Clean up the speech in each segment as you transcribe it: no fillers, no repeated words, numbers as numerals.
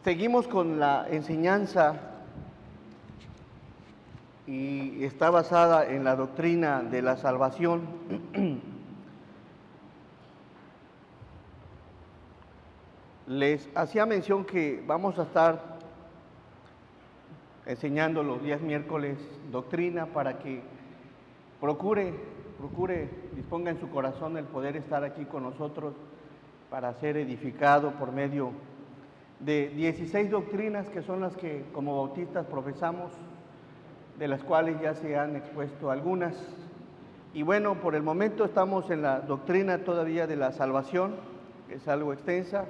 Seguimos con la enseñanza y está basada en la doctrina de la salvación. Les hacía mención que vamos a estar enseñando los días miércoles doctrina para que procure, disponga en su corazón el poder estar aquí con nosotros para ser edificado por medio de 16 doctrinas que son las que como bautistas profesamos, de las cuales ya se han expuesto algunas. Y bueno, por el momento estamos en la doctrina todavía de la salvación, que es algo extensa,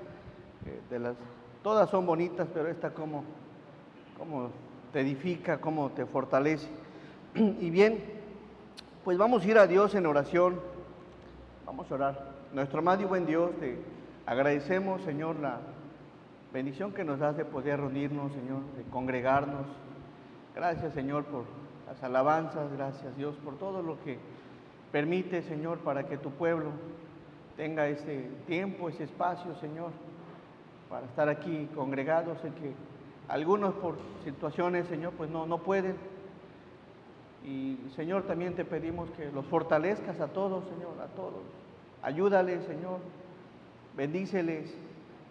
todas son bonitas, pero esta como te edifica, como te fortalece. Y bien, pues vamos a ir a Dios en oración, vamos a orar. Nuestro amado y buen Dios, te agradecemos, Señor, la bendición que nos das de poder reunirnos, Señor, de congregarnos. Gracias, Señor, por las alabanzas, gracias, Dios, por todo lo que permite, Señor, para que tu pueblo tenga ese tiempo, ese espacio, Señor, para estar aquí congregados. Sé que algunos por situaciones, Señor, pues no pueden. Y, Señor, también te pedimos que los fortalezcas a todos, Señor, a todos. Ayúdales, Señor, bendíceles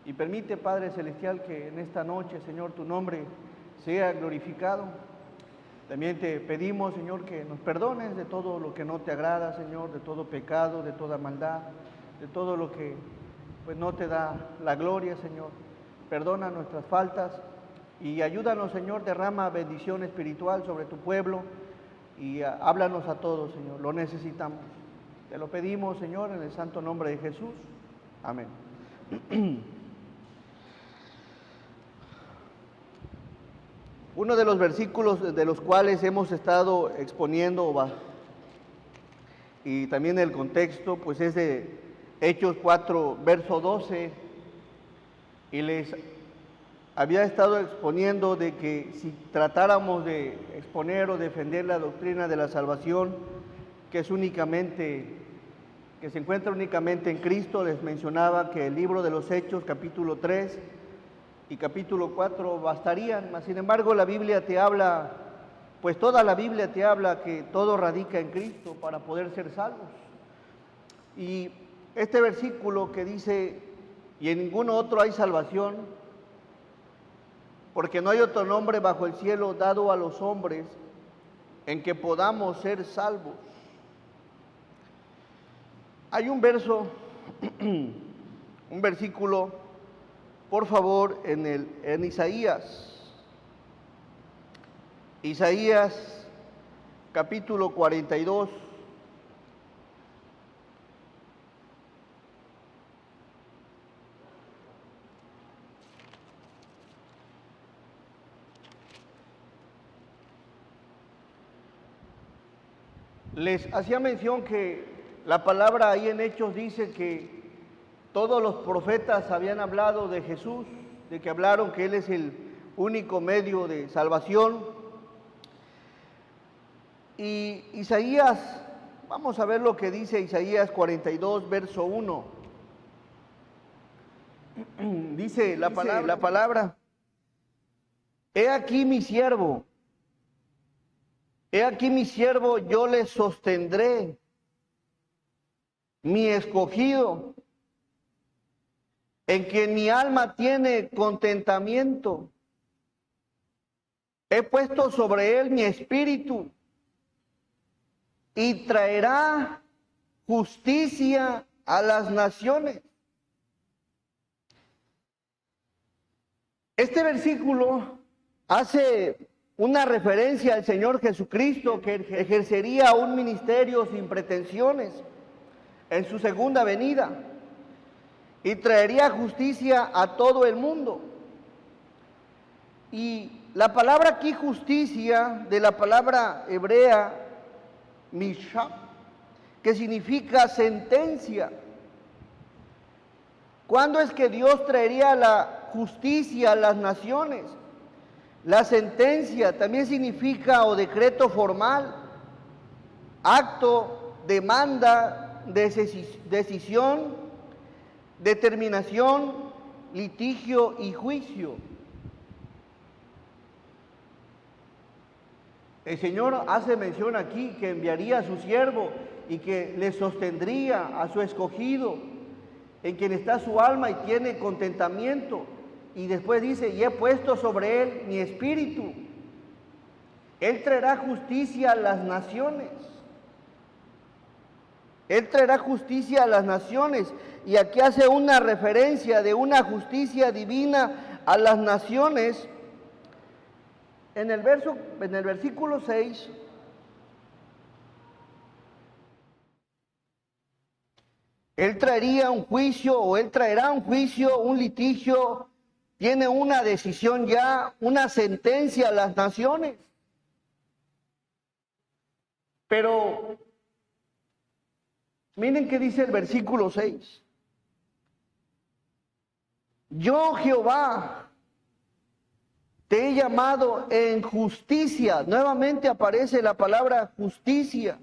y permite, Padre Celestial, que en esta noche, Señor, tu nombre sea glorificado. También te pedimos, Señor, que nos perdones de todo lo que no te agrada, Señor, de todo pecado, de toda maldad, de todo lo que pues no te da la gloria, Señor. Perdona nuestras faltas y ayúdanos, Señor, derrama bendición espiritual sobre tu pueblo y háblanos a todos, Señor, lo necesitamos. Te lo pedimos, Señor, en el santo nombre de Jesús. Amén. Uno de los versículos de los cuales hemos estado exponiendo y también el contexto, pues es de Hechos 4, verso 12, y les había estado exponiendo de que si tratáramos de exponer o defender la doctrina de la salvación, que se encuentra únicamente en Cristo, les mencionaba que el libro de los Hechos, capítulo 3, y capítulo 4 bastarían, mas sin embargo la Biblia te habla, pues toda la Biblia te habla que todo radica en Cristo para poder ser salvos. Y este versículo que dice, y en ningún otro hay salvación, porque no hay otro nombre bajo el cielo dado a los hombres en que podamos ser salvos. Hay un verso, un versículo, por favor, en Isaías capítulo 42. Les hacía mención que la palabra ahí en Hechos dice que todos los profetas habían hablado de Jesús, de que hablaron que Él es el único medio de salvación. Y Isaías, vamos a ver lo que dice Isaías 42, verso 1. Dice la palabra, he aquí mi siervo, yo le sostendré, mi escogido, en quien mi alma tiene contentamiento. He puesto sobre él mi espíritu y traerá justicia a las naciones. Este versículo hace una referencia al Señor Jesucristo, que ejercería un ministerio sin pretensiones en su segunda venida y traería justicia a todo el mundo. Y la palabra aquí justicia, de la palabra hebrea mishah, que significa sentencia. ¿Cuándo es que Dios traería la justicia a las naciones? La sentencia también significa o decreto formal, acto, demanda, decisión, determinación, litigio y juicio. El Señor hace mención aquí que enviaría a su siervo y que le sostendría a su escogido, en quien está su alma y tiene contentamiento. Y después dice, y he puesto sobre él mi espíritu. Él traerá justicia a las naciones. Él traerá justicia a las naciones. Y aquí hace una referencia de una justicia divina a las naciones. En el versículo 6, Él traería un juicio, o Él traerá un juicio, un litigio, tiene una decisión ya, una sentencia a las naciones. Pero miren qué dice el versículo 6. Yo, Jehová, te he llamado en justicia. Nuevamente aparece la palabra justicia.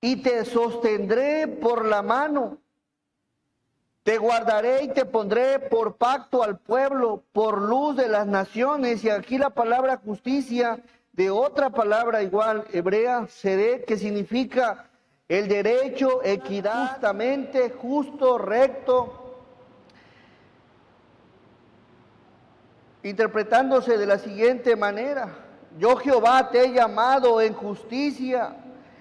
Y te sostendré por la mano. Te guardaré y te pondré por pacto al pueblo, por luz de las naciones. Y aquí la palabra justicia, de otra palabra igual, hebrea, sedé, que significa el derecho, equidad, justamente, justo, recto, interpretándose de la siguiente manera: yo, Jehová, te he llamado en justicia,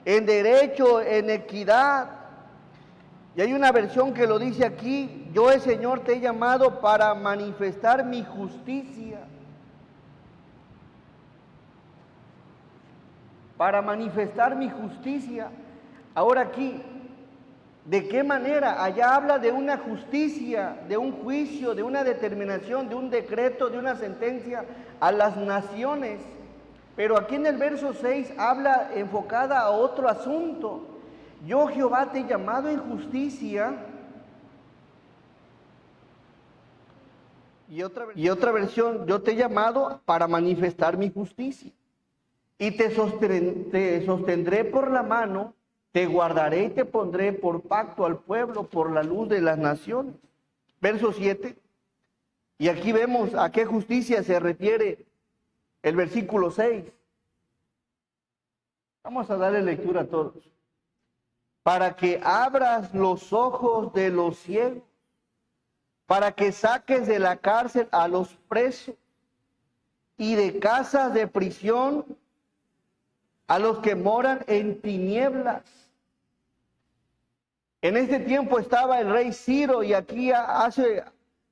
en derecho, en equidad. Y hay una versión que lo dice aquí: yo, el Señor, te he llamado para manifestar mi justicia. Para manifestar mi justicia. Ahora aquí, ¿de qué manera? Allá habla de una justicia, de un juicio, de una determinación, de un decreto, de una sentencia a las naciones. Pero aquí en el verso 6 habla enfocada a otro asunto. Yo, Jehová, te he llamado en justicia. Y otra versión, yo te he llamado para manifestar mi justicia. Y te sostendré por la mano, te guardaré y te pondré por pacto al pueblo, por la luz de las naciones. Verso 7. Y aquí vemos a qué justicia se refiere el versículo 6. Vamos a darle lectura a todos. Para que abras los ojos de los ciegos, para que saques de la cárcel a los presos y de casas de prisión a los que moran en tinieblas. En este tiempo estaba el rey Ciro y aquí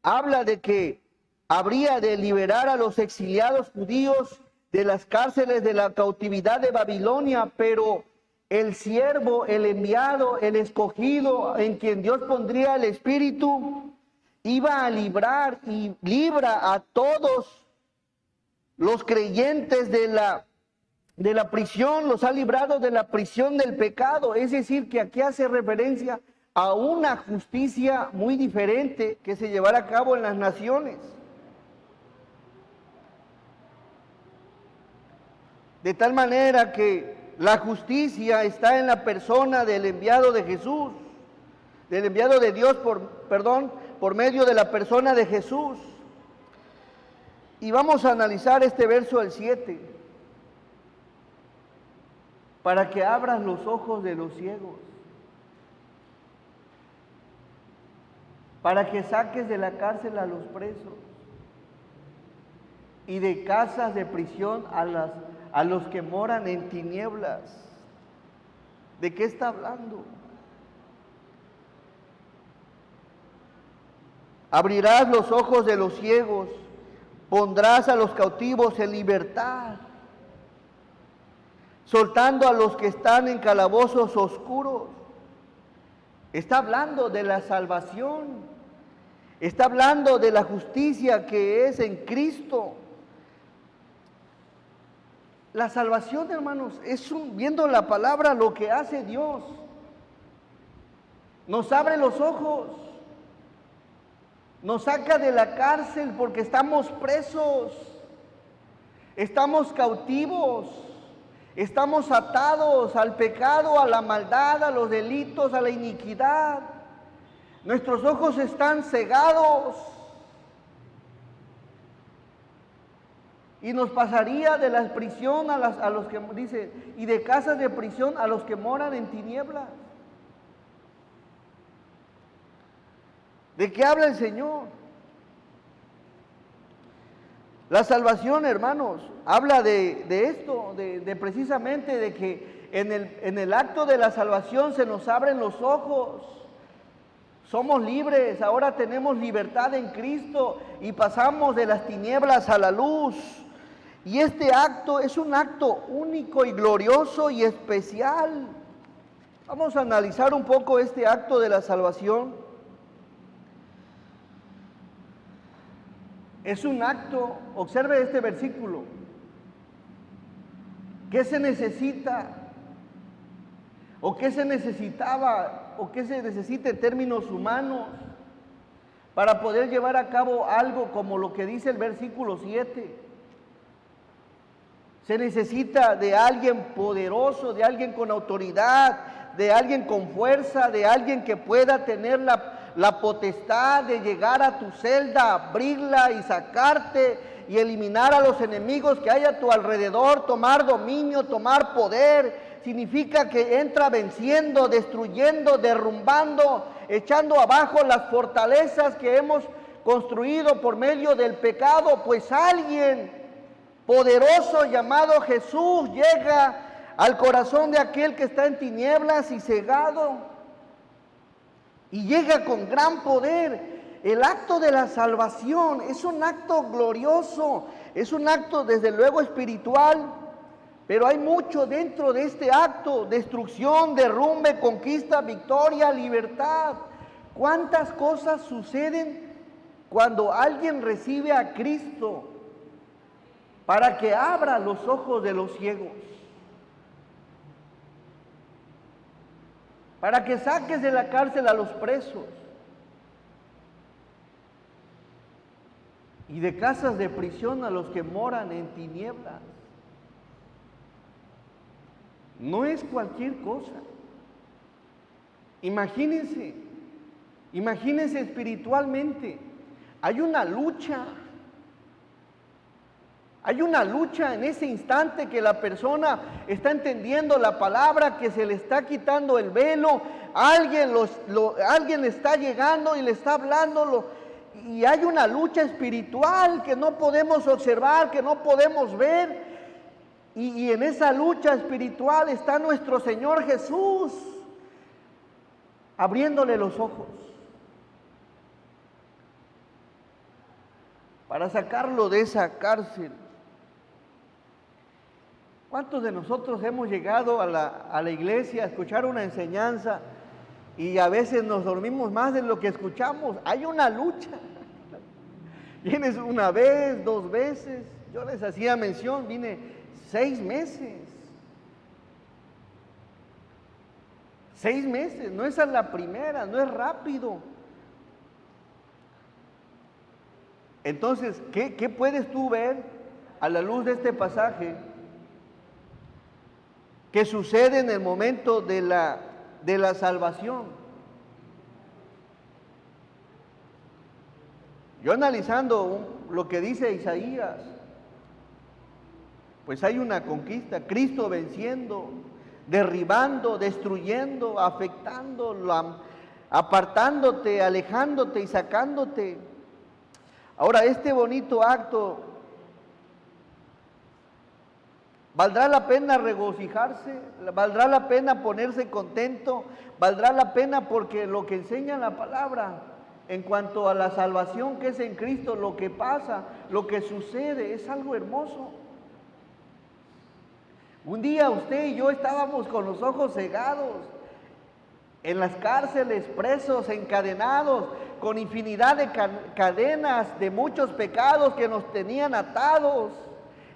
habla de que habría de liberar a los exiliados judíos de las cárceles de la cautividad de Babilonia, pero el siervo, el enviado, el escogido, en quien Dios pondría el espíritu, iba a librar y libra a todos los creyentes de la prisión, los ha librado de la prisión del pecado. Es decir, que aquí hace referencia a una justicia muy diferente que se llevará a cabo en las naciones. De tal manera que la justicia está en la persona del enviado de Jesús, del enviado de Dios, por medio de la persona de Jesús. Y vamos a analizar este verso del 7. Para que abras los ojos de los ciegos, para que saques de la cárcel a los presos y de casas de prisión a los que moran en tinieblas. ¿De qué está hablando? Abrirás los ojos de los ciegos, pondrás a los cautivos en libertad, soltando a los que están en calabozos oscuros. Está hablando de la salvación, está hablando de la justicia que es en Cristo. La salvación, hermanos, es viendo la palabra, lo que hace Dios. Nos abre los ojos, nos saca de la cárcel porque estamos presos, estamos cautivos. Estamos atados al pecado, a la maldad, a los delitos, a la iniquidad. Nuestros ojos están cegados. Y nos pasaría de la prisión a los que, dice, y de casas de prisión a los que moran en tinieblas. ¿De qué habla el Señor? La salvación, hermanos, habla de esto, de precisamente de que en el acto de la salvación se nos abren los ojos. Somos libres, ahora tenemos libertad en Cristo y pasamos de las tinieblas a la luz. Y este acto es un acto único y glorioso y especial. Vamos a analizar un poco este acto de la salvación. Es un acto, observe este versículo. ¿Qué se necesita? ¿O qué se necesitaba? ¿O qué se necesita en términos humanos para poder llevar a cabo algo como lo que dice el versículo 7? Se necesita de alguien poderoso, de alguien con autoridad, de alguien con fuerza, de alguien que pueda tener la potestad de llegar a tu celda, abrirla y sacarte y eliminar a los enemigos que hay a tu alrededor, tomar dominio, tomar poder. Significa que entra venciendo, destruyendo, derrumbando, echando abajo las fortalezas que hemos construido por medio del pecado, pues alguien poderoso llamado Jesús llega al corazón de aquel que está en tinieblas y cegado, y llega con gran poder. El acto de la salvación es un acto glorioso, es un acto desde luego espiritual, pero hay mucho dentro de este acto: destrucción, derrumbe, conquista, victoria, libertad. ¿Cuántas cosas suceden cuando alguien recibe a Cristo para que abra los ojos de los ciegos? Para que saques de la cárcel a los presos y de casas de prisión a los que moran en tinieblas. No es cualquier cosa. Imagínense espiritualmente, hay una lucha. Hay una lucha en ese instante que la persona está entendiendo la palabra, que se le está quitando el velo, alguien está llegando y le está hablando, y hay una lucha espiritual que no podemos observar, que no podemos ver, y en esa lucha espiritual está nuestro Señor Jesús, abriéndole los ojos, para sacarlo de esa cárcel. ¿Cuántos de nosotros hemos llegado a la iglesia a escuchar una enseñanza y a veces nos dormimos más de lo que escuchamos? Hay una lucha. Vienes una vez, 2 veces. Yo les hacía mención, vine 6 meses. 6 meses, no es a la primera, no es rápido. Entonces, ¿qué puedes tú ver a la luz de este pasaje que sucede en el momento de la salvación? Yo analizando lo que dice Isaías, pues hay una conquista, Cristo venciendo, derribando, destruyendo, afectando, apartándote, alejándote y sacándote. Ahora, este bonito acto, ¿valdrá la pena regocijarse? ¿Valdrá la pena ponerse contento? ¿Valdrá la pena? Porque lo que enseña la palabra en cuanto a la salvación que es en Cristo, lo que pasa, lo que sucede, es algo hermoso. Un día usted y yo estábamos con los ojos cegados, en las cárceles, presos, encadenados, con infinidad de cadenas de muchos pecados que nos tenían atados.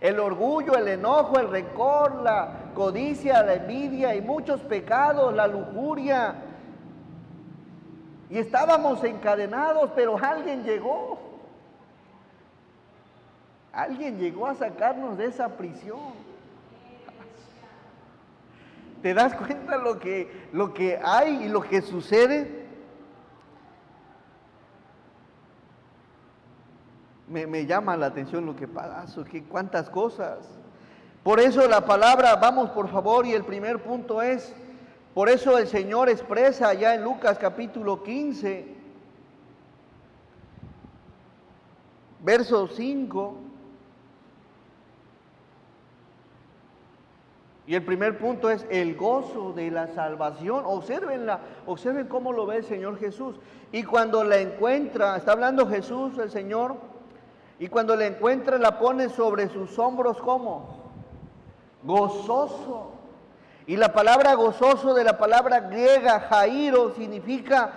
El orgullo, el enojo, el rencor, la codicia, la envidia y muchos pecados, la lujuria. Y estábamos encadenados, pero alguien llegó. Alguien llegó a sacarnos de esa prisión. ¿Te das cuenta lo que hay y lo que sucede? Me llama la atención lo que pasa, que cuántas cosas. Por eso la palabra, vamos por favor, y el primer punto es, por eso el Señor expresa ya en Lucas capítulo 15, verso 5, y el primer punto es el gozo de la salvación. Observen cómo lo ve el Señor Jesús. Y cuando la encuentra, está hablando Jesús, el Señor, y cuando la encuentra la pone sobre sus hombros, ¿cómo? Gozoso. Y la palabra gozoso de la palabra griega jairo significa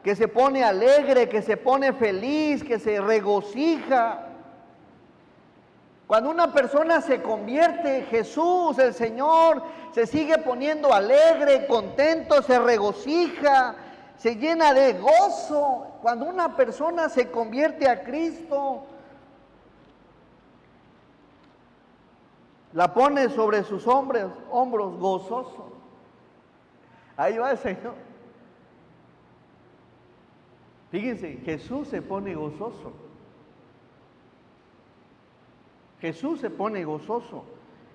que se pone alegre, que se pone feliz, que se regocija. Cuando una persona se convierte, Jesús, el Señor, se sigue poniendo alegre, contento, se regocija, se llena de gozo. Cuando una persona se convierte a Cristo, la pone sobre sus hombros gozoso. Ahí va el Señor. Fíjense, Jesús se pone gozoso. Jesús se pone gozoso.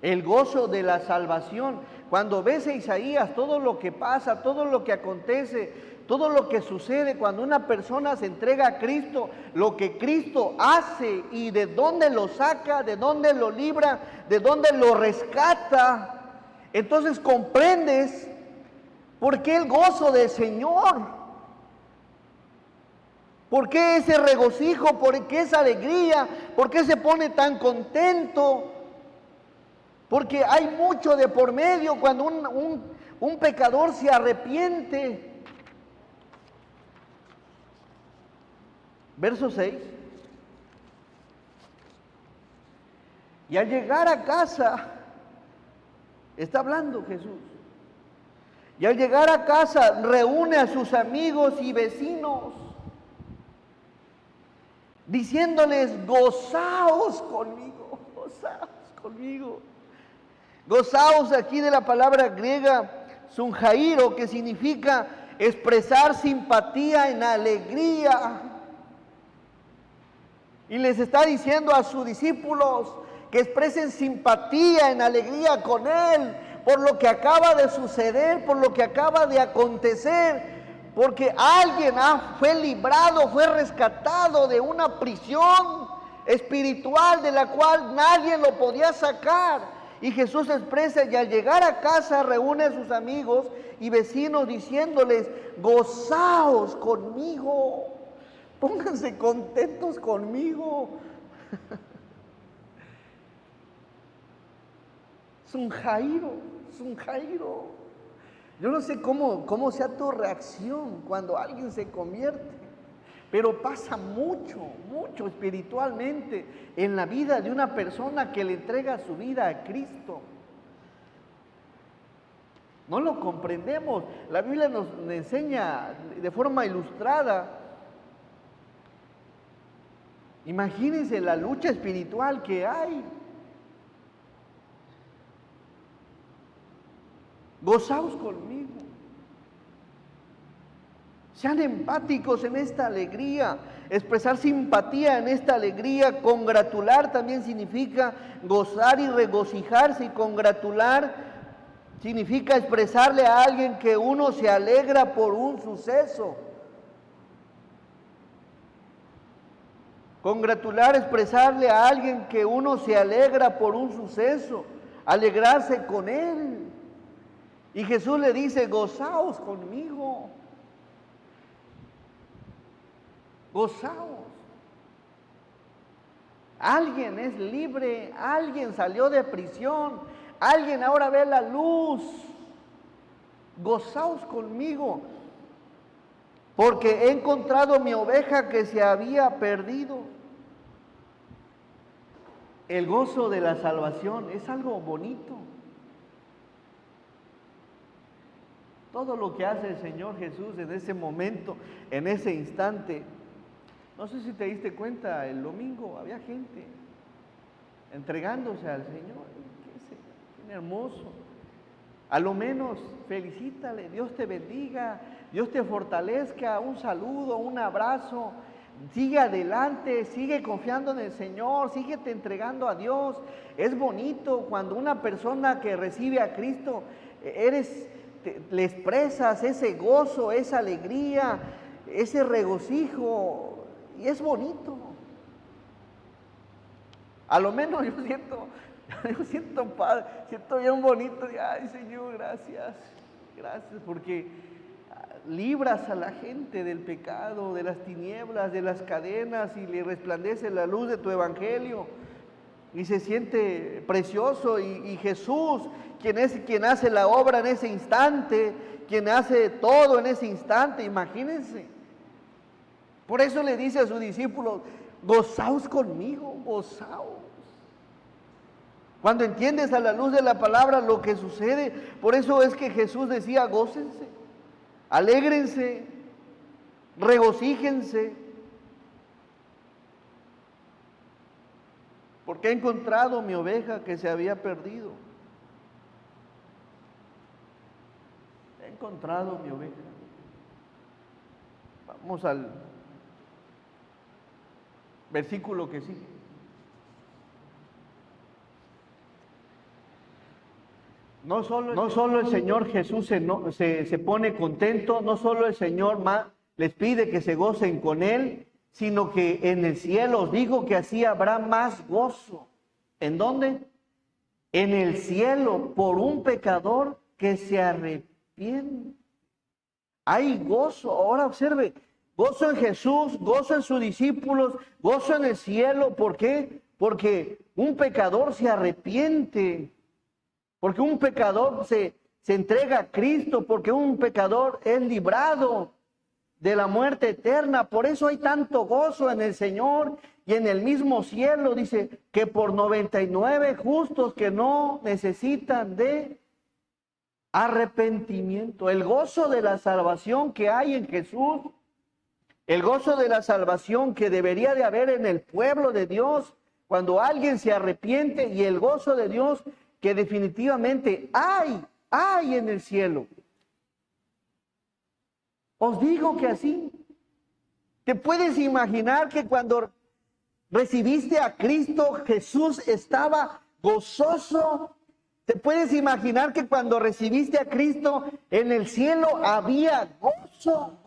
El gozo de la salvación. Cuando ves a Isaías, todo lo que pasa, todo lo que acontece, todo lo que sucede cuando una persona se entrega a Cristo, lo que Cristo hace y de dónde lo saca, de dónde lo libra, de dónde lo rescata, entonces comprendes por qué el gozo del Señor. ¿Por qué ese regocijo? ¿Por qué esa alegría? ¿Por qué se pone tan contento? Porque hay mucho de por medio cuando un pecador se arrepiente. Verso 6. Y al llegar a casa, está hablando Jesús. Y al llegar a casa reúne a sus amigos y vecinos, diciéndoles, gozaos conmigo, gozaos conmigo. Gozaos aquí de la palabra griega sunjairo, que significa expresar simpatía en alegría. Y les está diciendo a sus discípulos que expresen simpatía en alegría con Él por lo que acaba de suceder, por lo que acaba de acontecer. Porque alguien fue librado, fue rescatado de una prisión espiritual de la cual nadie lo podía sacar. Y Jesús expresa, y al llegar a casa reúne a sus amigos y vecinos diciéndoles, gozaos conmigo, pónganse contentos conmigo. Es un Jairo. Yo no sé cómo sea tu reacción cuando alguien se convierte, pero pasa mucho espiritualmente en la vida de una persona que le entrega su vida a Cristo. No lo comprendemos. La Biblia nos enseña de forma ilustrada. Imagínense la lucha espiritual que hay. Gozaos conmigo. Sean empáticos en esta alegría. Expresar simpatía en esta alegría. Congratular también significa gozar y regocijarse. Y congratular significa expresarle a alguien que uno se alegra por un suceso. Congratular, expresarle a alguien que uno se alegra por un suceso. Alegrarse con él. Y Jesús le dice, gozaos conmigo. Gozaos. Alguien es libre, alguien salió de prisión, alguien ahora ve la luz. Gozaos conmigo, porque he encontrado mi oveja que se había perdido. El gozo de la salvación es algo bonito. Todo lo que hace el Señor Jesús en ese momento, en ese instante. No sé si te diste cuenta, el domingo había gente entregándose al Señor. Qué hermoso. A lo menos felicítale, Dios te bendiga, Dios te fortalezca, un saludo, un abrazo. Sigue adelante, sigue confiando en el Señor, síguete entregando a Dios. Es bonito cuando una persona que recibe a Cristo, le expresas ese gozo, esa alegría, ese regocijo, y es bonito. A lo menos siento bien bonito. Ay, Señor, gracias, porque libras a la gente del pecado, de las tinieblas, de las cadenas, y le resplandece la luz de tu evangelio, y se siente precioso. Y Jesús, quien hace la obra en ese instante, quien hace todo en ese instante, imagínense. Por eso le dice a sus discípulos: gozaos conmigo, gozaos. Cuando entiendes a la luz de la palabra lo que sucede, por eso es que Jesús decía: gócense, alégrense, regocíjense, porque he encontrado mi oveja que se había perdido. He encontrado mi oveja. Vamos al versículo que sigue. No solo el Señor Jesús se pone contento, no solo el Señor les pide que se gocen con Él, sino que en el cielo os digo que así habrá más gozo. ¿En dónde? En el cielo, por un pecador que se arrepiente. Hay gozo. Ahora observe, gozo en Jesús, gozo en sus discípulos, gozo en el cielo. ¿Por qué? Porque un pecador se arrepiente. Porque un pecador se entrega a Cristo, porque un pecador es librado de la muerte eterna. Por eso hay tanto gozo en el Señor y en el mismo cielo. Dice que por 99 justos que no necesitan de arrepentimiento. El gozo de la salvación que hay en Jesús, el gozo de la salvación que debería de haber en el pueblo de Dios cuando alguien se arrepiente, y el gozo de Dios que definitivamente hay en el cielo. Os digo que así. ¿Te puedes imaginar que cuando recibiste a Cristo, Jesús estaba gozoso? ¿Te puedes imaginar que cuando recibiste a Cristo, en el cielo había gozo?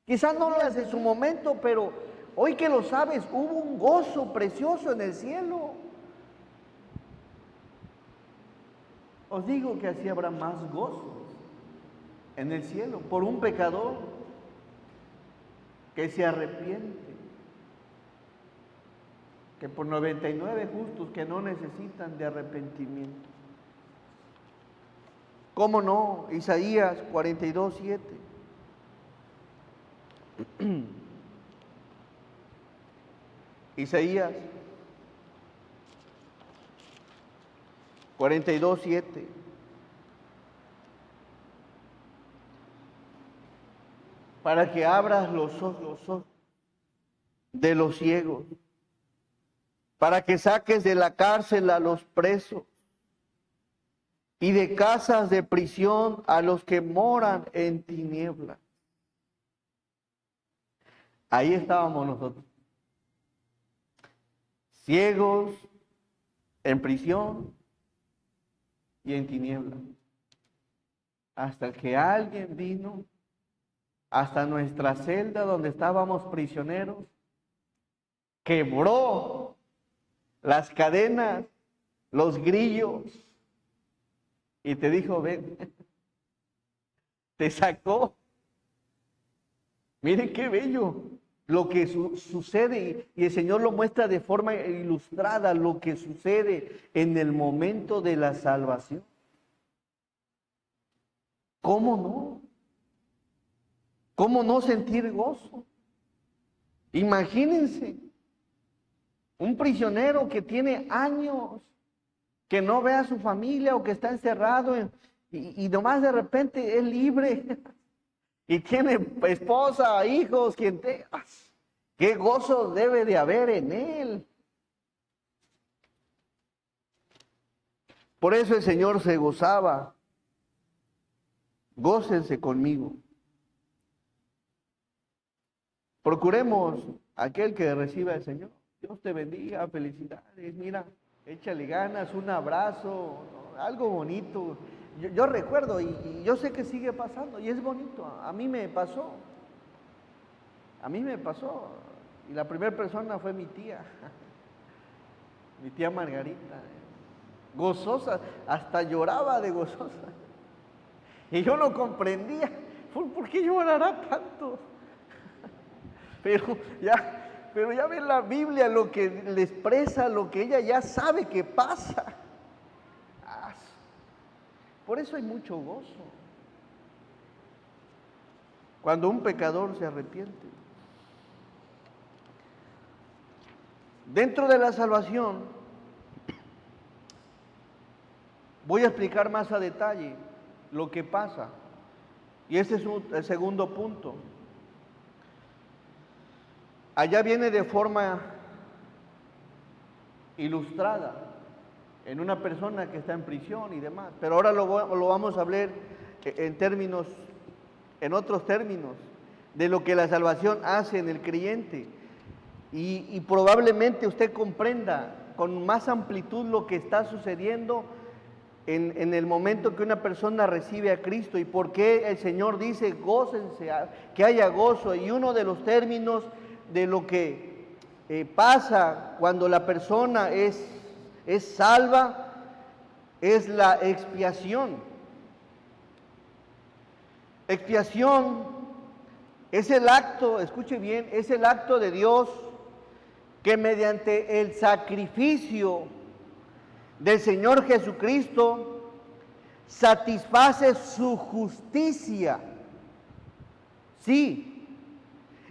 Quizás no lo hace en su momento, pero hoy que lo sabes, hubo un gozo precioso en el cielo. Os digo que así habrá más gozo en el cielo por un pecador que se arrepiente, que por 99 justos que no necesitan de arrepentimiento. ¿Cómo no? Isaías 42:7. Isaías 42:7. Para que abras los ojos de los ciegos, para que saques de la cárcel a los presos y de casas de prisión a los que moran en tinieblas. Ahí estábamos nosotros, ciegos, en prisión y en tinieblas, hasta que alguien vino hasta nuestra celda donde estábamos prisioneros, quebró las cadenas, los grillos, y te dijo: ven, te sacó. Miren qué bello lo que sucede, y el Señor lo muestra de forma ilustrada, lo que sucede en el momento de la salvación. ¿Cómo no? ¿Cómo no sentir gozo? Imagínense, un prisionero que tiene años, que no ve a su familia o que está encerrado y nomás de repente es libre y tiene esposa, hijos, qué gozo debe de haber en él. Por eso el Señor se gozaba. Gócense conmigo. Procuremos aquel que reciba el Señor. Dios te bendiga, felicidades, mira, échale ganas, un abrazo, ¿no? Algo bonito. Yo recuerdo y yo sé que sigue pasando y es bonito. A mí me pasó. Y la primera persona fue mi tía Margarita, gozosa, hasta lloraba de gozosa. Y yo no comprendía, ¿por qué llorará tanto? Pero ya ve la Biblia lo que le expresa, lo que ella ya sabe que pasa. Por eso hay mucho gozo. Cuando un pecador se arrepiente. Dentro de la salvación, voy a explicar más a detalle lo que pasa. Y ese es el segundo punto. Allá viene de forma ilustrada en una persona que está en prisión y demás. Pero ahora lo vamos a hablar en otros términos, de lo que la salvación hace en el creyente. Y probablemente usted comprenda con más amplitud lo que está sucediendo en el momento que una persona recibe a Cristo y por qué el Señor dice gócense, que haya gozo. Y uno de los términos de lo que pasa cuando la persona es salva es la expiación. Expiación es el acto, escuche bien, es el acto de Dios que mediante el sacrificio del Señor Jesucristo satisface su justicia. Sí,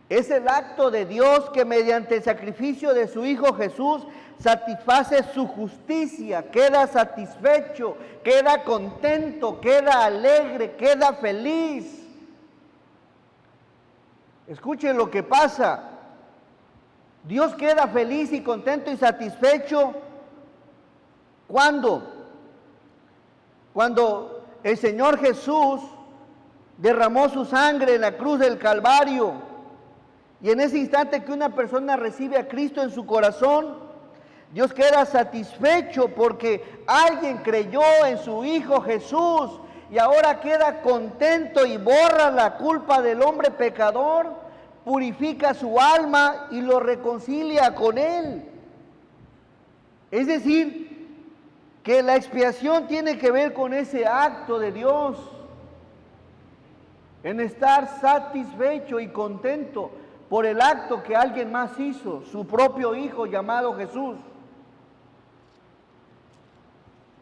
es el acto de Dios que mediante el sacrificio de su Hijo Jesús satisface su justicia, queda satisfecho, queda contento, queda alegre, queda feliz. Escuchen lo que pasa. Dios queda feliz y contento y satisfecho cuando el Señor Jesús derramó su sangre en la cruz del Calvario. Y en ese instante que una persona recibe a Cristo en su corazón, Dios queda satisfecho porque alguien creyó en su Hijo Jesús y ahora queda contento y borra la culpa del hombre pecador, purifica su alma y lo reconcilia con Él. Es decir, que la expiación tiene que ver con ese acto de Dios en estar satisfecho y contento por el acto que alguien más hizo, su propio Hijo llamado Jesús.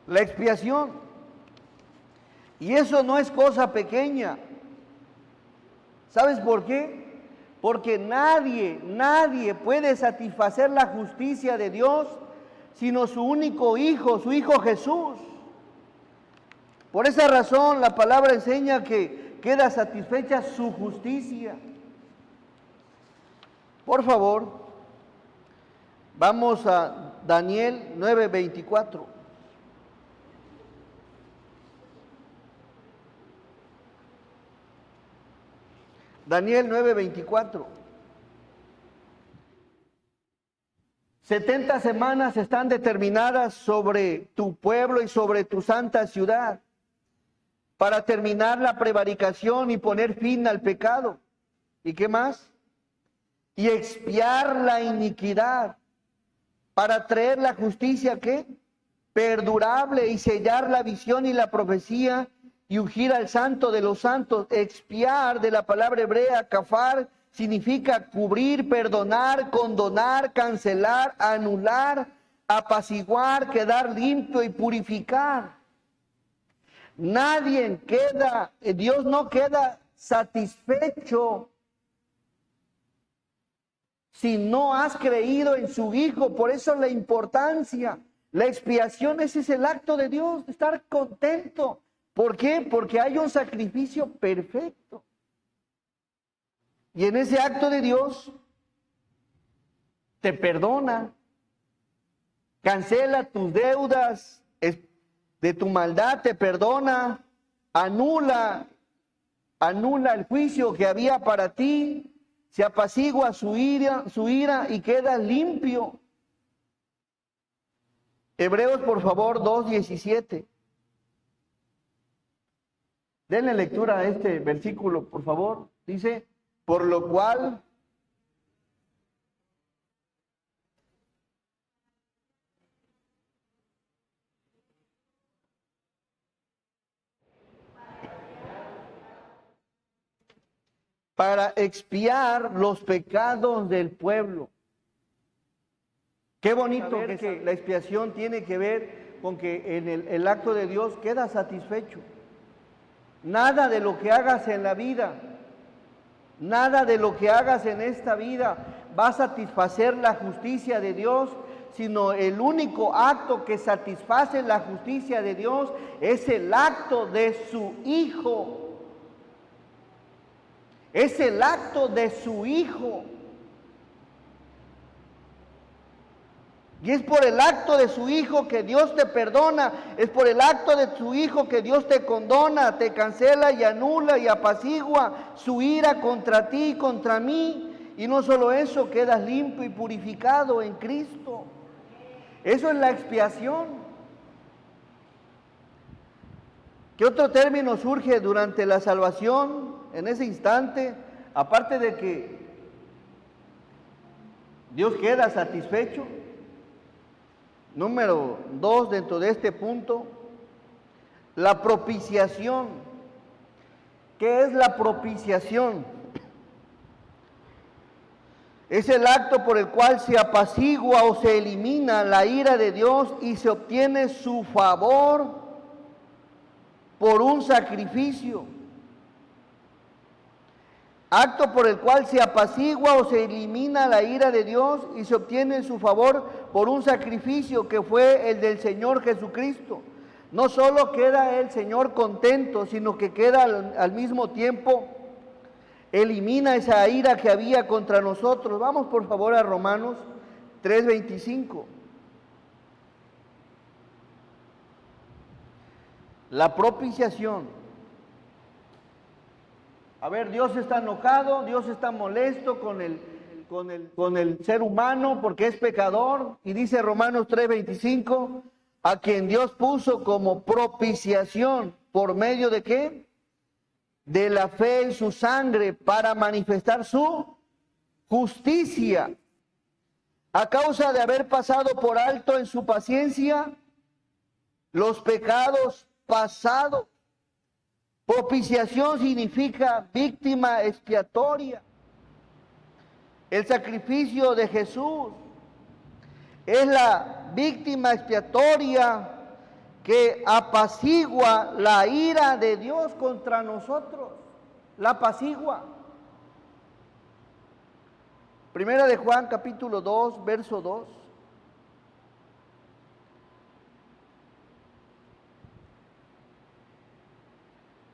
La expiación. Y eso no es cosa pequeña. ¿Sabes por qué? Porque nadie puede satisfacer la justicia de Dios sino su único Hijo, su Hijo Jesús. Por esa razón la palabra enseña que queda satisfecha su justicia. Por favor, vamos a Daniel 9:24. Daniel 9:24. 70 semanas están determinadas sobre tu pueblo y sobre tu santa ciudad para terminar la prevaricación y poner fin al pecado. ¿Y qué más? Y expiar la iniquidad para traer la justicia, ¿qué? Perdurable, y sellar la visión y la profecía y ungir al santo de los santos. Expiar, de la palabra hebrea kafar, significa cubrir, perdonar, condonar, cancelar, anular, apaciguar, quedar limpio y purificar. Dios no queda satisfecho si no has creído en su Hijo. Por eso la importancia, la expiación, ese es el acto de Dios, de estar contento. ¿Por qué? Porque hay un sacrificio perfecto. Y en ese acto de Dios te perdona, cancela tus deudas de tu maldad, te perdona, anula el juicio que había para ti, se apacigua su ira y queda limpio. Hebreos, por favor, 2:17. Denle lectura a este versículo, por favor. Dice, por lo cual para expiar los pecados del pueblo. Qué bonito que la expiación tiene que ver con que en el acto de Dios queda satisfecho. Nada de lo que hagas en la vida, nada de lo que hagas en esta vida va a satisfacer la justicia de Dios, sino el único acto que satisface la justicia de Dios es el acto de su Hijo. Es el acto de su Hijo. Y es por el acto de su Hijo que Dios te perdona, es por el acto de su Hijo que Dios te condona, te cancela y anula y apacigua su ira contra ti y contra mí. Y no solo eso, quedas limpio y purificado en Cristo. Eso es la expiación. ¿Qué otro término surge durante la salvación en ese instante? Aparte de que Dios queda satisfecho. Número 2 dentro de este punto, la propiciación. ¿Qué es la propiciación? Es el acto por el cual se apacigua o se elimina la ira de Dios y se obtiene su favor por un sacrificio. Acto por el cual se apacigua o se elimina la ira de Dios y se obtiene su favor por un sacrificio que fue el del Señor Jesucristo. No solo queda el Señor contento, sino que queda al mismo tiempo, elimina esa ira que había contra nosotros. Vamos por favor a Romanos 3:25. La propiciación. A ver, Dios está enojado, Dios está molesto con el ser humano porque es pecador. Y dice Romanos 3:25, a quien Dios puso como propiciación, ¿por medio de qué? De la fe en su sangre, para manifestar su justicia. A causa de haber pasado por alto en su paciencia los pecados pasados. Propiciación significa víctima expiatoria. El sacrificio de Jesús es la víctima expiatoria que apacigua la ira de Dios contra nosotros. La apacigua. Primera de Juan capítulo 2, verso 2.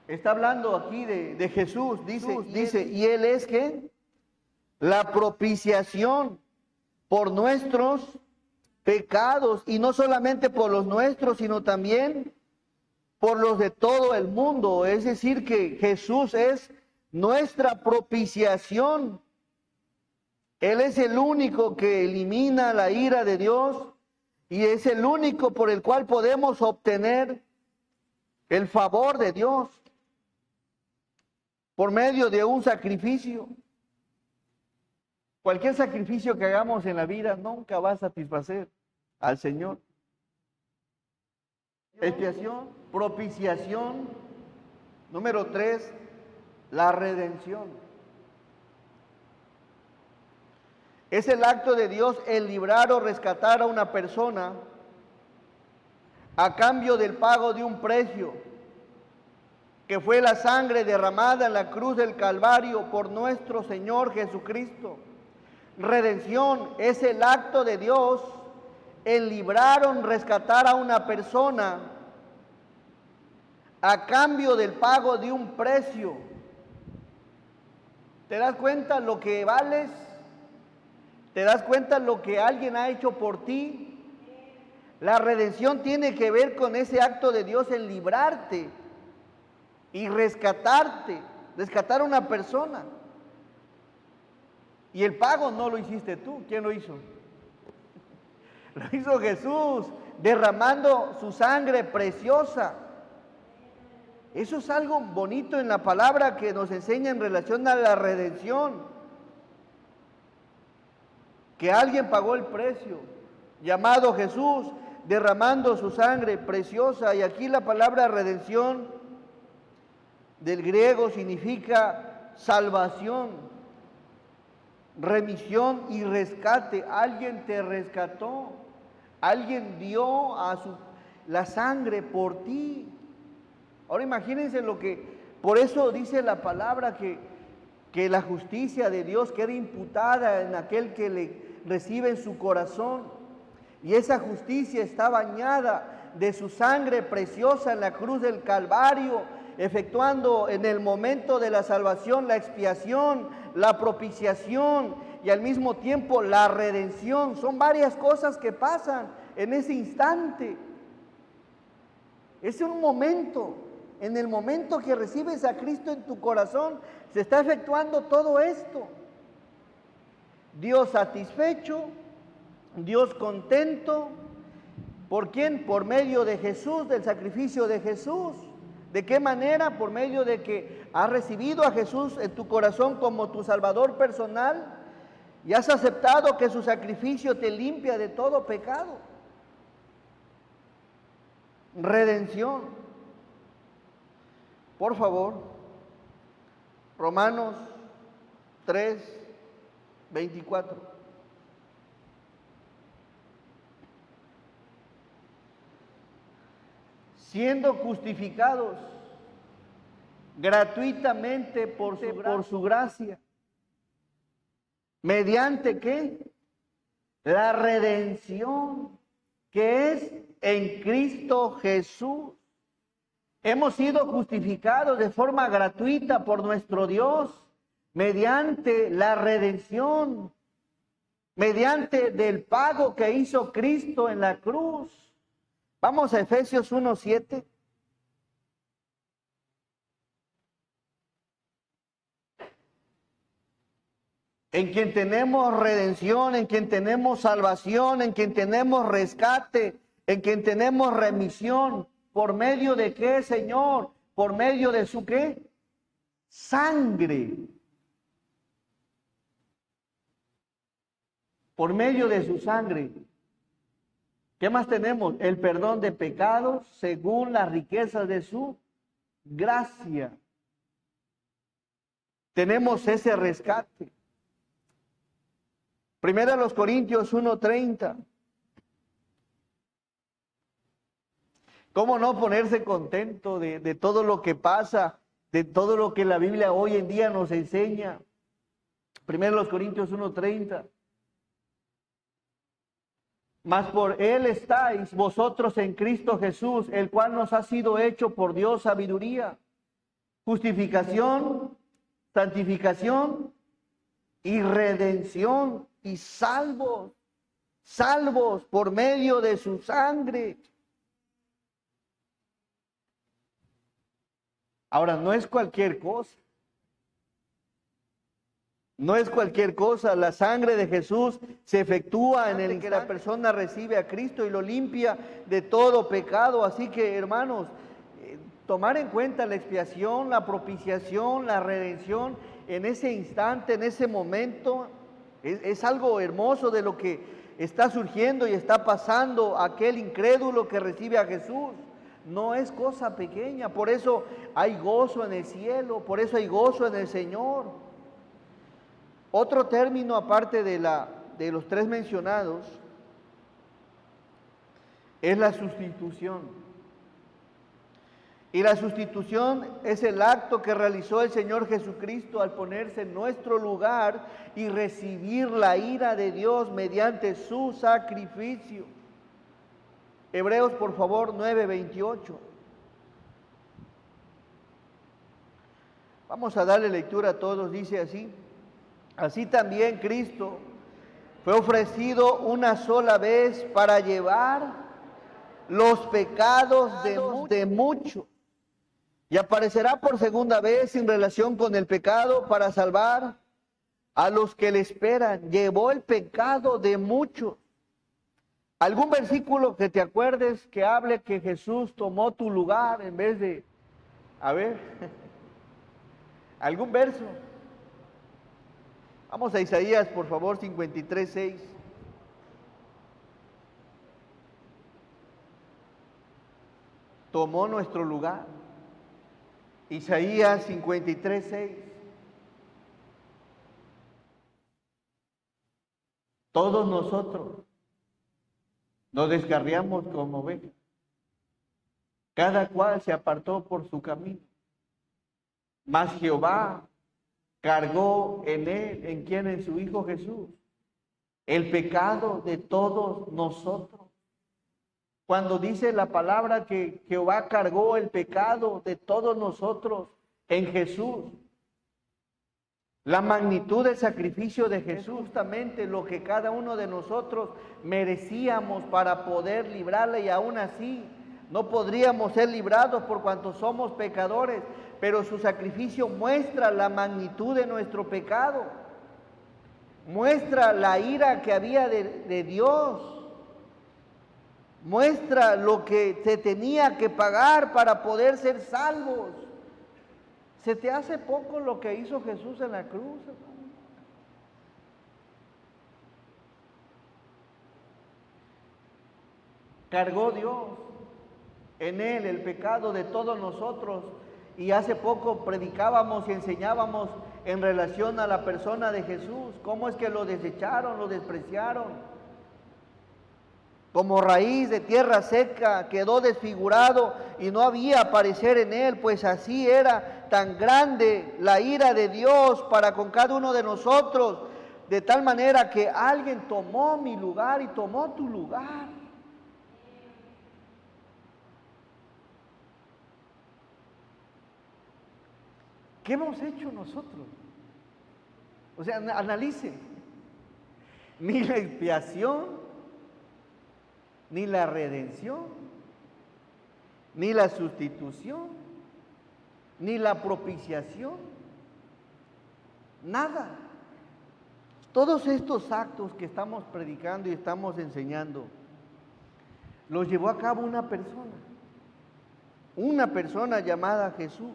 Está hablando aquí de Jesús, dice, y Él es ¿qué? La propiciación por nuestros pecados, y no solamente por los nuestros, sino también por los de todo el mundo. Es decir, que Jesús es nuestra propiciación. Él es el único que elimina la ira de Dios y es el único por el cual podemos obtener el favor de Dios por medio de un sacrificio. Cualquier sacrificio que hagamos en la vida nunca va a satisfacer al Señor. Expiación, propiciación. Número 3, la redención. Es el acto de Dios el librar o rescatar a una persona a cambio del pago de un precio, que fue la sangre derramada en la cruz del Calvario por nuestro Señor Jesucristo. Redención es el acto de Dios en librar o rescatar a una persona a cambio del pago de un precio. ¿Te das cuenta lo que vales? ¿Te das cuenta lo que alguien ha hecho por ti? La redención tiene que ver con ese acto de Dios en librarte y rescatarte, rescatar a una persona. Y el pago no lo hiciste tú. ¿Quién lo hizo? Lo hizo Jesús, derramando su sangre preciosa. Eso es algo bonito en la palabra que nos enseña en relación a la redención. Que alguien pagó el precio, llamado Jesús, derramando su sangre preciosa. Y aquí la palabra redención del griego significa salvación, remisión y rescate. Alguien te rescató, alguien dio la sangre por ti. Ahora imagínense por eso dice la palabra que la justicia de Dios queda imputada en aquel que le recibe en su corazón. Y esa justicia está bañada de su sangre preciosa en la cruz del Calvario, efectuando en el momento de la salvación la expiación, la propiciación y al mismo tiempo la redención. Son varias cosas que pasan en ese instante. Es un momento. En el momento que recibes a Cristo en tu corazón, se está efectuando todo esto. Dios satisfecho, Dios contento. ¿Por quién? Por medio de Jesús, del sacrificio de Jesús. ¿De qué manera? Por medio de que has recibido a Jesús en tu corazón como tu Salvador personal y has aceptado que su sacrificio te limpia de todo pecado. Redención. Por favor, Romanos 3:24. Siendo justificados gratuitamente por su gracia. ¿Mediante qué? La redención que es en Cristo Jesús. Hemos sido justificados de forma gratuita por nuestro Dios mediante la redención, mediante del pago que hizo Cristo en la cruz. Vamos a Efesios 1:7. En quien tenemos redención, en quien tenemos salvación, en quien tenemos rescate, en quien tenemos remisión. ¿Por medio de qué, Señor? ¿Por medio de su qué? Sangre. Por medio de su sangre. ¿Qué más tenemos? El perdón de pecados según las riquezas de su gracia. Tenemos ese rescate. Primera a los Corintios 1:30. ¿Cómo no ponerse contento de todo lo que pasa, de todo lo que la Biblia hoy en día nos enseña? Primero los Corintios 1:30. Mas por Él estáis vosotros en Cristo Jesús, el cual nos ha sido hecho por Dios sabiduría, justificación, santificación y redención y salvos por medio de su sangre. Ahora, no es cualquier cosa. No es cualquier cosa. La sangre de Jesús se efectúa en el que la persona recibe a Cristo y lo limpia de todo pecado. Así que, hermanos, tomar en cuenta la expiación, la propiciación, la redención en ese instante, en ese momento, es algo hermoso de lo que está surgiendo y está pasando aquel incrédulo que recibe a Jesús. No es cosa pequeña, por eso hay gozo en el cielo, por eso hay gozo en el Señor. Otro término aparte de los tres mencionados es la sustitución. Y la sustitución es el acto que realizó el Señor Jesucristo al ponerse en nuestro lugar y recibir la ira de Dios mediante su sacrificio. Hebreos, por favor, 9:28. Vamos a darle lectura a todos, dice así. Así también Cristo fue ofrecido una sola vez para llevar los pecados de muchos. Y aparecerá por segunda vez en relación con el pecado para salvar a los que le esperan, llevó el pecado de muchos. ¿Algún versículo que te acuerdes que hable que Jesús tomó tu lugar en vez de... A ver, algún verso? Vamos a Isaías, por favor, 53:6. Tomó nuestro lugar. Isaías 53:6. Todos nosotros nos descarriamos como ovejas. Cada cual se apartó por su camino. Mas Jehová cargó en él, ¿en quién? En su Hijo Jesús, el pecado de todos nosotros. Cuando dice la palabra que Jehová cargó el pecado de todos nosotros en Jesús, la magnitud del sacrificio de Jesús, justamente lo que cada uno de nosotros merecíamos para poder librarle, y aún así no podríamos ser librados por cuanto somos pecadores, pero su sacrificio muestra la magnitud de nuestro pecado, muestra la ira que había de Dios, muestra lo que se tenía que pagar para poder ser salvos. ¿Se te hace poco lo que hizo Jesús en la cruz, hermano? Cargó Dios en él el pecado de todos nosotros. Y hace poco predicábamos y enseñábamos en relación a la persona de Jesús, cómo es que lo desecharon, lo despreciaron. Como raíz de tierra seca quedó desfigurado y no había parecer en él, pues así era tan grande la ira de Dios para con cada uno de nosotros, de tal manera que alguien tomó mi lugar y tomó tu lugar. ¿Qué hemos hecho nosotros? O sea, analice. Ni la expiación, ni la redención, ni la sustitución, ni la propiciación, nada. Todos estos actos que estamos predicando y estamos enseñando, los llevó a cabo una persona llamada Jesús.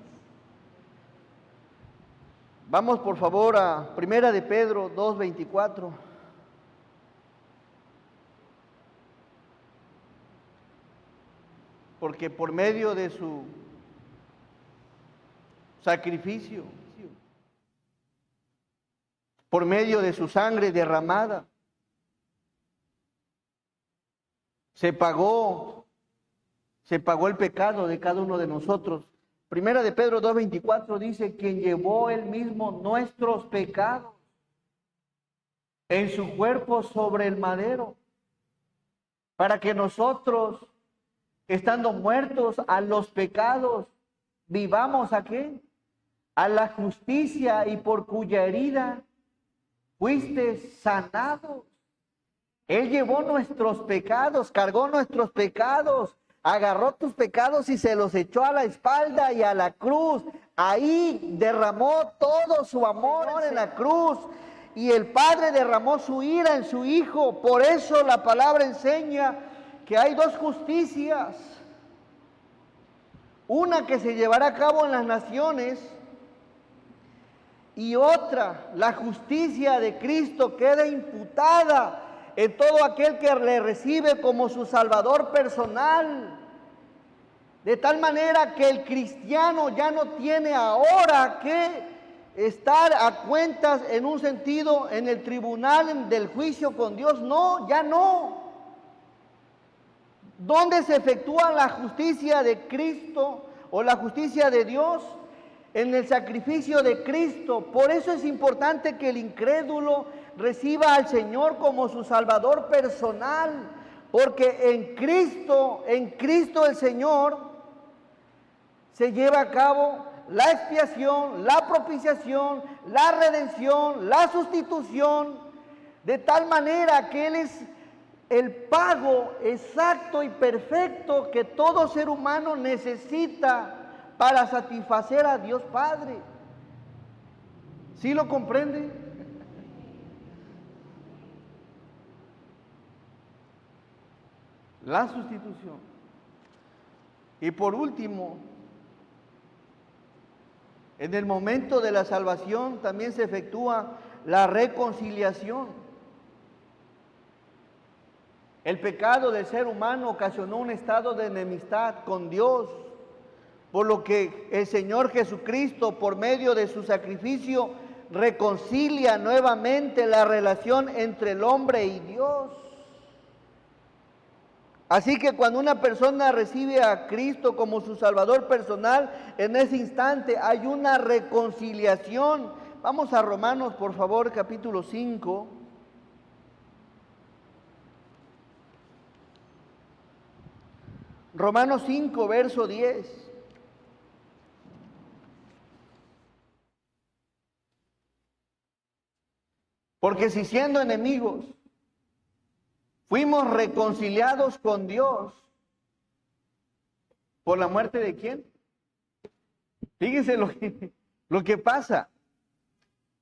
Vamos por favor a 1 de Pedro 2:24. Porque por medio de su sacrificio, por medio de su sangre derramada, se pagó el pecado de cada uno de nosotros. Primera de Pedro 2:24 dice, quien llevó él mismo nuestros pecados en su cuerpo sobre el madero, para que nosotros, estando muertos a los pecados, vivamos ¿a qué? A la justicia, y por cuya herida fuiste sanados. Él llevó nuestros pecados, cargó nuestros pecados, agarró tus pecados y se los echó a la espalda y a la cruz. Ahí derramó todo su amor en la cruz. Y el Padre derramó su ira en su Hijo. Por eso la palabra enseña que hay dos justicias. Una que se llevará a cabo en las naciones, y otra, la justicia de Cristo, queda imputada en todo aquel que le recibe como su Salvador personal. De tal manera que el cristiano ya no tiene ahora que estar a cuentas en un sentido en el tribunal del juicio con Dios. No, ya no. ¿Dónde se efectúa la justicia de Cristo o la justicia de Dios? En el sacrificio de Cristo. Por eso es importante que el incrédulo reciba al Señor como su Salvador personal, porque en Cristo el Señor se lleva a cabo la expiación, la propiciación, la redención, la sustitución, de tal manera que Él es el pago exacto y perfecto que todo ser humano necesita para satisfacer a Dios Padre. ¿Sí lo comprende? La sustitución. Y por último, en el momento de la salvación también se efectúa la reconciliación. El pecado del ser humano ocasionó un estado de enemistad con Dios, por lo que el Señor Jesucristo, por medio de su sacrificio, reconcilia nuevamente la relación entre el hombre y Dios. Así que cuando una persona recibe a Cristo como su Salvador personal, en ese instante hay una reconciliación. Vamos a Romanos, por favor, capítulo 5. Romanos 5, verso 10. Porque si siendo enemigos fuimos reconciliados con Dios, ¿por la muerte de quién? Fíjense lo que pasa.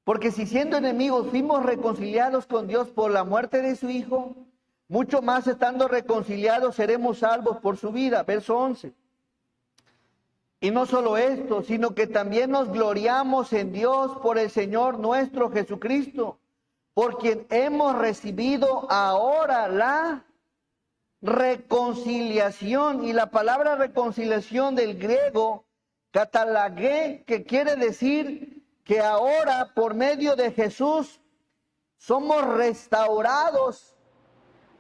Porque si siendo enemigos fuimos reconciliados con Dios por la muerte de su Hijo, mucho más estando reconciliados seremos salvos por su vida. Verso 11. Y no solo esto, sino que también nos gloriamos en Dios por el Señor nuestro Jesucristo, por quien hemos recibido ahora la reconciliación. Y la palabra reconciliación del griego, katalagé, que quiere decir que ahora por medio de Jesús somos restaurados.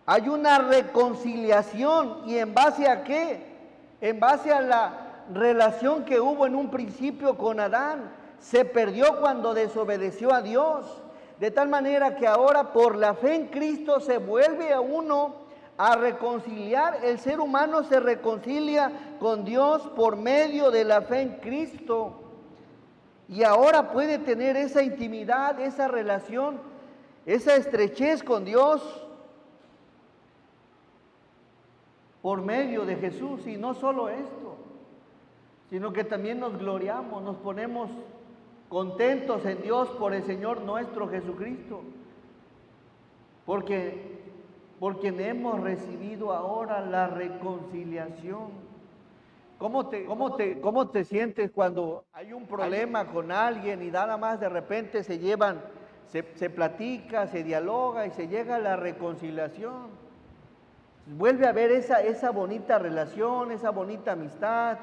Hay una reconciliación. ¿Y en base a qué? En base a la relación que hubo en un principio con Adán. Se perdió cuando desobedeció a Dios. De tal manera que ahora por la fe en Cristo se vuelve a uno a reconciliar. El ser humano se reconcilia con Dios por medio de la fe en Cristo. Y ahora puede tener esa intimidad, esa relación, esa estrechez con Dios por medio de Jesús. Y no solo esto, sino que también nos gloriamos, nos ponemos contentos en Dios por el Señor nuestro Jesucristo, porque por quien hemos recibido ahora la reconciliación. ¿Cómo te sientes cuando hay un problema con alguien y nada más de repente se llevan, se platica, se dialoga y se llega a la reconciliación? Vuelve a haber esa bonita relación, esa bonita amistad,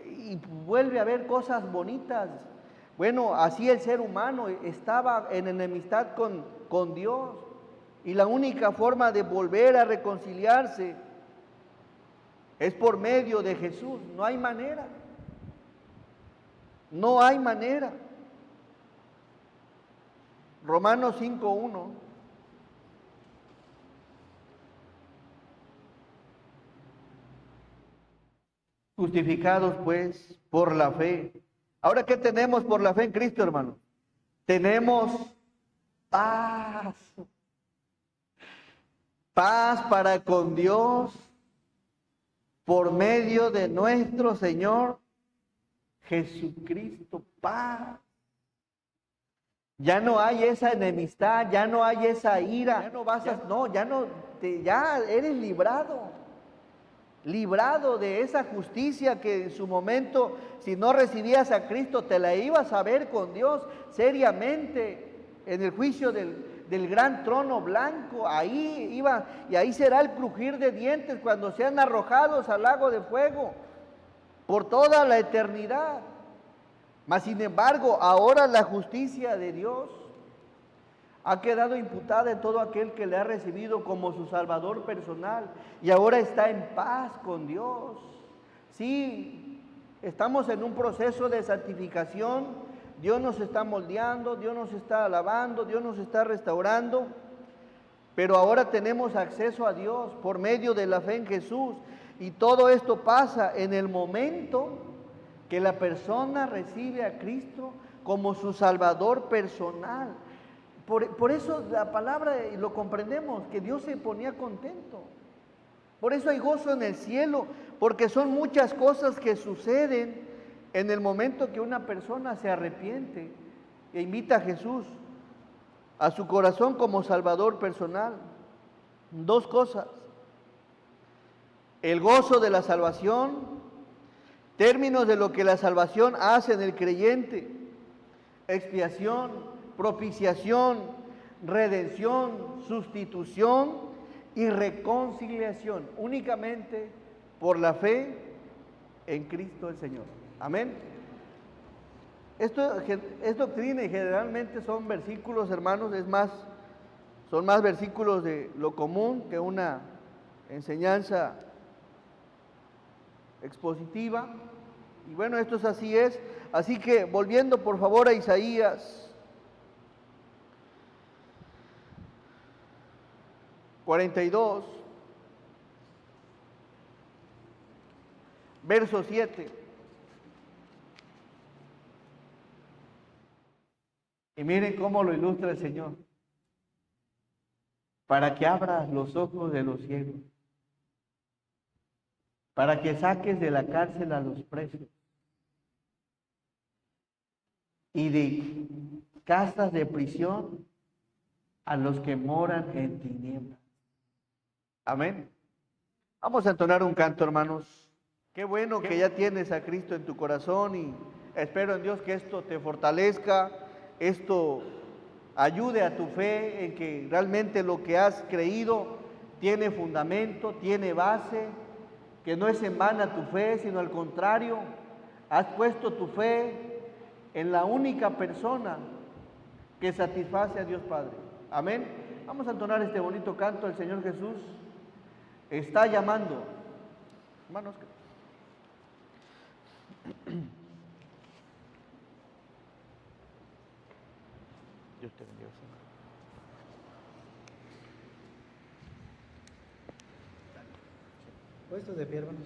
y vuelve a haber cosas bonitas. Bueno, así el ser humano estaba en enemistad con Dios, y la única forma de volver a reconciliarse es por medio de Jesús. No hay manera. No hay manera. Romanos 5:1. Justificados pues por la fe. Ahora, ¿qué tenemos por la fe en Cristo, hermano? Tenemos paz. Paz para con Dios por medio de nuestro Señor Jesucristo. Paz. Ya no hay esa enemistad, ya no hay esa ira. Ya no vas a, no, ya eres librado de esa justicia que en su momento, si no recibías a Cristo, te la ibas a ver con Dios seriamente en el juicio del gran trono blanco. Ahí iba, y ahí será el crujir de dientes cuando sean arrojados al lago de fuego por toda la eternidad. Mas sin embargo, ahora la justicia de Dios ha quedado imputada en todo aquel que le ha recibido como su Salvador personal, y ahora está en paz con Dios. Sí, estamos en un proceso de santificación. Dios nos está moldeando, Dios nos está alabando, Dios nos está restaurando, pero ahora tenemos acceso a Dios por medio de la fe en Jesús, y todo esto pasa en el momento que la persona recibe a Cristo como su Salvador personal. Por eso la palabra, y lo comprendemos, que Dios se ponía contento. Por eso hay gozo en el cielo, porque son muchas cosas que suceden en el momento que una persona se arrepiente e invita a Jesús a su corazón como Salvador personal. Dos cosas. el gozo de la salvación, términos de lo que la salvación hace en el creyente: expiación, propiciación, redención, sustitución y reconciliación, únicamente por la fe en Cristo el Señor. Amén. Esto es doctrina y generalmente son versículos, hermanos, son más versículos de lo común que una enseñanza expositiva. Y bueno, esto es así es. Así que volviendo por favor a Isaías 42, verso 7. Y miren cómo lo ilustra el Señor: para que abras los ojos de los ciegos, para que saques de la cárcel a los presos y de casas de prisión a los que moran en tinieblas. Amén. Vamos a entonar un canto, hermanos. Qué bueno que ya tienes a Cristo en tu corazón, y espero en Dios que esto te fortalezca, esto ayude a tu fe en que realmente lo que has creído tiene fundamento, tiene base, que no es en vano tu fe, sino al contrario, has puesto tu fe en la única persona que satisface a Dios Padre. Amén. Vamos a entonar este bonito canto. El Señor Jesús está llamando. Hermanos, Dios te bendiga. Puestos de pie, hermanos,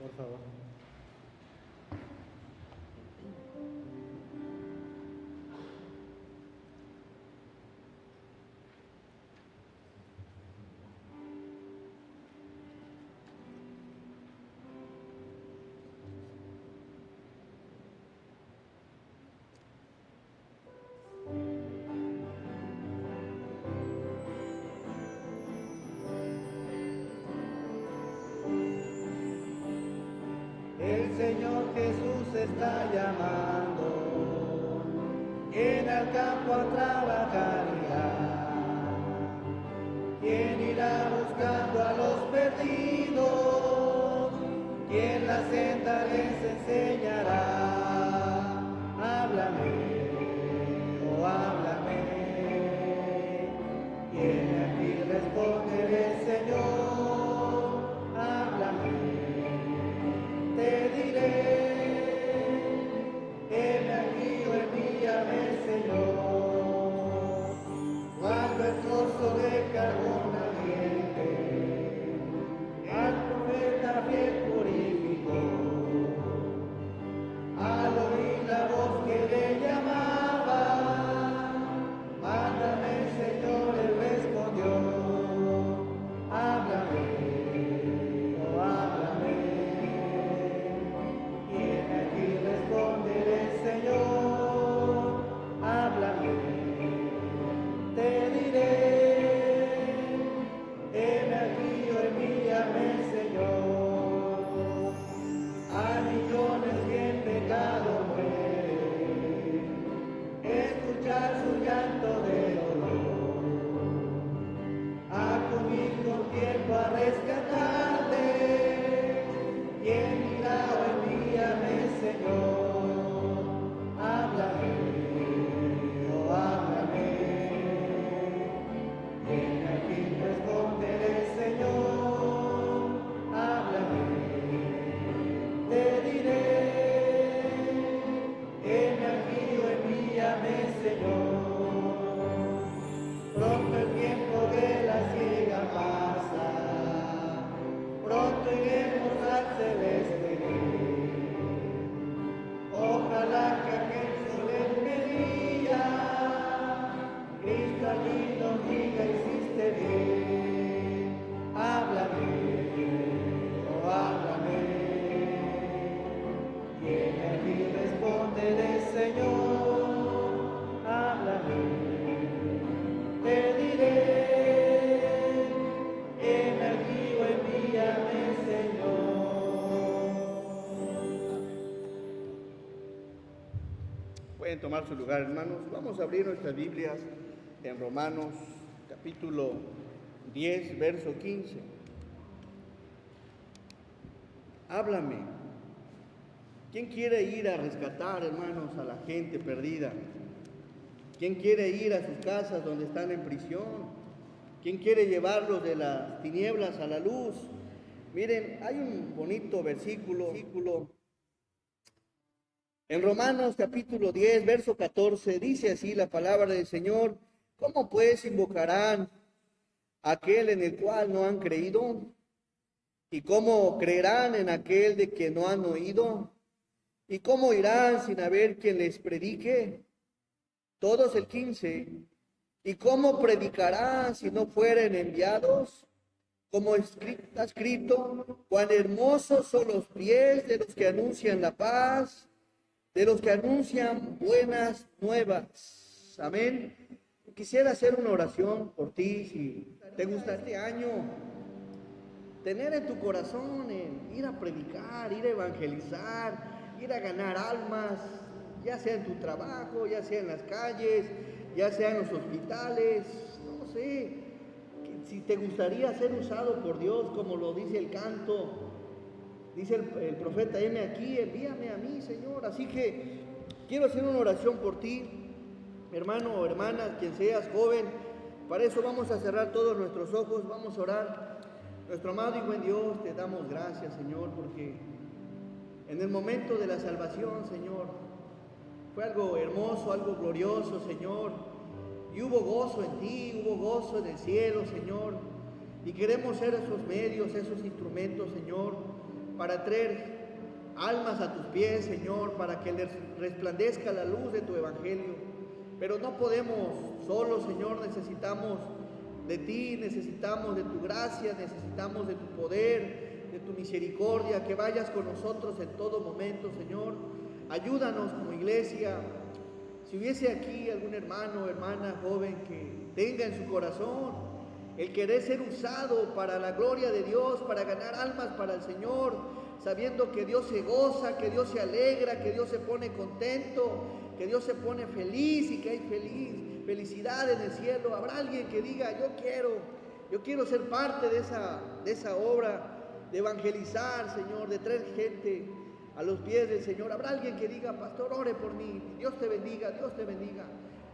por favor. El Señor Jesús está llamando, ¿quién al campo a trabajar irá? ¿Quién irá buscando a los perdidos? ¿Quién la senda les enseñará? Háblame, oh háblame, y he aquí responderé, Señor, háblame. Te diré, heme aquí o envíame, Señor. Cuando el trozo de carbón ardiente al profeta fiel purificó, al oír la voz que le llamaba, mándame, Señor, él respondió, háblame, oh háblame. Responderé, Señor, háblame, te diré, heme aquí o envíame, Señor. A millones que en pecado mueren, escuchar su llanto de dolor, acudir con tiempo a rescatarte, y enviará o envíame, Señor, háblame, oh háblame, heme aquí responderé, Señor, háblame, te diré, heme aquí o envíame, Señor. Pronto el tiempo de la siega pasa, Pueden tomar su lugar, hermanos. Vamos a abrir nuestras Biblias en Romanos, capítulo 10, verso 15. Háblame. ¿Quién quiere ir a rescatar, hermanos, a la gente perdida? ¿Quién quiere ir a sus casas donde están en prisión? ¿Quién quiere llevarlos de las tinieblas a la luz? Miren, hay un bonito versículo en Romanos capítulo 10, verso 14, dice así la palabra del Señor: ¿cómo pues invocarán a aquel en el cual no han creído? ¿Y cómo creerán en aquel de que no han oído? ¿Y cómo irán sin haber quien les predique? Todos el 15. ¿Y cómo predicarán si no fueren enviados? Como está escrito, cuán hermosos son los pies de los que anuncian la paz, de los que anuncian buenas nuevas. Amén. Quisiera hacer una oración por ti. Si te gusta este año tener en tu corazón en ir a predicar, ir a evangelizar, ir a ganar almas, ya sea en tu trabajo, ya sea en las calles, ya sea en los hospitales, no sé, si te gustaría ser usado por Dios, como lo dice el canto. Dice el profeta: heme aquí, envíame a mí, Señor. Así que quiero hacer una oración por ti, hermano o hermana, quien seas, joven. Para eso vamos a cerrar todos nuestros ojos, vamos a orar. Nuestro amado y buen Dios, te damos gracias, Señor, porque en el momento de la salvación, Señor, fue algo hermoso, algo glorioso, Señor. Y hubo gozo en ti, hubo gozo en el cielo, Señor. Y queremos ser esos medios, esos instrumentos, Señor, para traer almas a tus pies, Señor, para que les resplandezca la luz de tu evangelio. Pero no podemos solos, Señor, necesitamos de ti, necesitamos de tu gracia, necesitamos de tu poder, de tu misericordia, que vayas con nosotros en todo momento, Señor. Ayúdanos como iglesia. Si hubiese aquí algún hermano o hermana joven que tenga en su corazón el querer ser usado para la gloria de Dios, para ganar almas para el Señor, sabiendo que Dios se goza, que Dios se alegra, que Dios se pone contento, que Dios se pone feliz y que hay felicidad en el cielo. Habrá alguien que diga: yo quiero ser parte de esa obra de evangelizar, Señor, de traer gente a los pies del Señor. Habrá alguien que diga: pastor, ore por mí. Dios te bendiga, Dios te bendiga.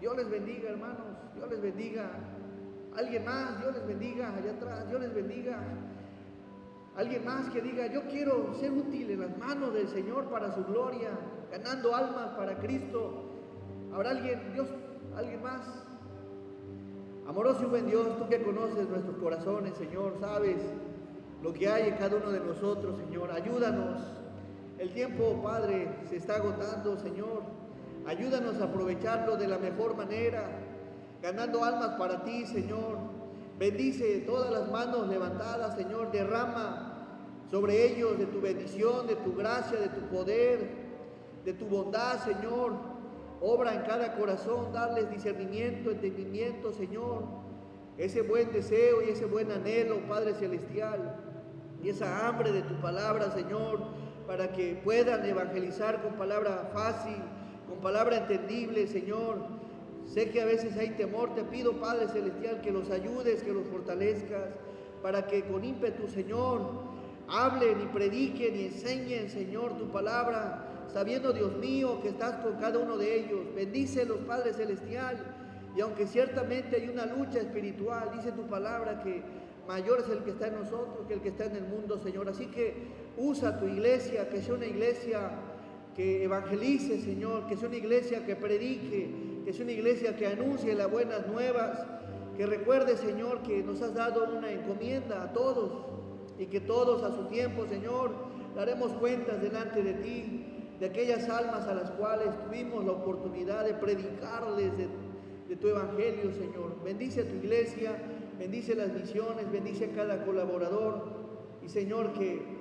Dios les bendiga, hermanos, Dios les bendiga. Alguien más, Dios les bendiga, allá atrás, Dios les bendiga. Alguien más que diga: yo quiero ser útil en las manos del Señor para su gloria, ganando almas para Cristo. ¿Habrá alguien más? Amoroso y buen Dios, tú que conoces nuestros corazones, Señor, sabes lo que hay en cada uno de nosotros, Señor. Ayúdanos. El tiempo, Padre, se está agotando, Señor. Ayúdanos a aprovecharlo de la mejor manera, ganando almas para ti, Señor. Bendice todas las manos levantadas, Señor. Derrama sobre ellos de tu bendición, de tu gracia, de tu poder, de tu bondad, Señor. Obra en cada corazón, darles discernimiento, entendimiento, Señor. Ese buen deseo y ese buen anhelo, Padre Celestial, y esa hambre de tu palabra, Señor, para que puedan evangelizar con palabra fácil, con palabra entendible, Señor. Sé que a veces hay temor. Te pido, Padre Celestial, que los ayudes, que los fortalezcas, para que con ímpetu, Señor, hablen y prediquen y enseñen, Señor, tu palabra, sabiendo, Dios mío, que estás con cada uno de ellos. Bendícelos, Padre Celestial. Y aunque ciertamente hay una lucha espiritual, dice tu palabra que mayor es el que está en nosotros que el que está en el mundo, Señor. Así que usa tu iglesia, que sea una iglesia que evangelice, Señor, que sea una iglesia que predique, que sea una iglesia que anuncie las buenas nuevas, que recuerde, Señor, que nos has dado una encomienda a todos y que todos a su tiempo, Señor, daremos cuentas delante de ti, de aquellas almas a las cuales tuvimos la oportunidad de predicarles de tu evangelio, Señor. Bendice a tu iglesia, bendice las misiones, bendice a cada colaborador y, Señor, que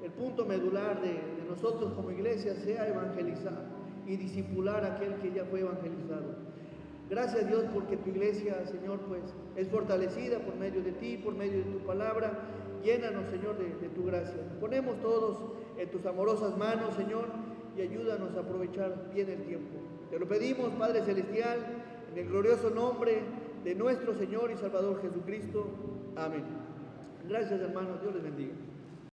el punto medular de nosotros como iglesia sea evangelizar y discipular a aquel que ya fue evangelizado. Gracias, Dios, porque tu iglesia, Señor, pues es fortalecida por medio de ti, por medio de tu palabra. Llénanos, Señor, de tu gracia. Ponemos todos en tus amorosas manos, Señor, y ayúdanos a aprovechar bien el tiempo. Te lo pedimos, Padre Celestial, en el glorioso nombre de nuestro Señor y Salvador Jesucristo. Amén. Gracias, hermanos. Dios les bendiga.